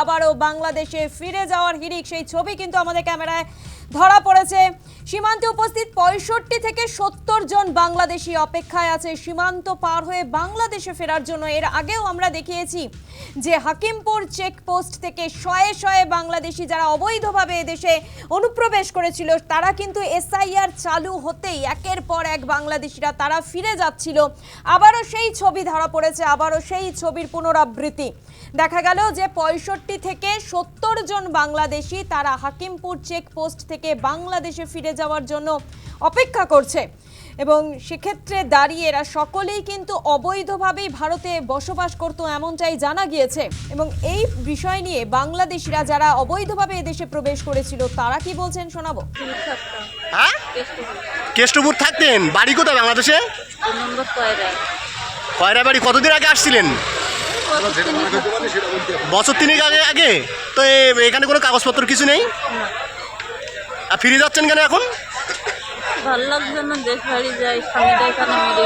আবারও বাংলাদেশে ফিরে যাওয়ার হিড়িক সেই ছবি কিন্তু আমাদের ক্যামেরায় ধরা পড়েছে। সীমান্তে উপস্থিত 65 থেকে 70 জন বাংলাদেশি অপেক্ষায় আছে সীমান্ত পার হয়ে বাংলাদেশে ফেরার জন্য। এর আগেও আমরা দেখিয়েছি যে হাকিমপুর চেকপোস্ট থেকে শয়ে শয়ে বাংলাদেশি যারা অবৈধভাবে এদেশে অনুপ্রবেশ করেছিল তারা কিন্তু এসআইআর চালু হতেই একের পর এক বাংলাদেশিরা তারা ফিরে যাচ্ছিল। আবারও সেই ছবি ধরা পড়েছে, আবারও সেই ছবির পুনরাবৃত্তি। দেখা গেল যে 65 থেকে 70 জন বাংলাদেশি তারা হাকিমপুর চেকপোস্ট থেকে বাংলাদেশে ফিরে যাওয়ার জন্য অপেক্ষা করছে এবং সেক্ষেত্রে দাঁড়িয়ে এরা সকলেই কিন্তু অবৈধভাবেই ভারতে বসবাস করত এমনটাই জানা গিয়েছে। এবং এই বিষয় নিয়ে বাংলাদেশিরা যারা অবৈধভাবে এদেশে প্রবেশ করেছিল তারা কি বলছেন শোনাবো। হ্যাঁ, কেষ্টপুর থাকতেন। বাড়ি কোথায় বাংলাদেশে? কয়রা বাড়ি। কতদিন আগে আসছিলেন? বছর তিনেক আগে। তো এখানে কোনো কাগজপত্র কিছু নেই, আর ফিরে যাচ্ছেন কেন এখন? ভালো লাগছে না, দেশ বাড়ি যাই, স্বামীটা এখানে মেরে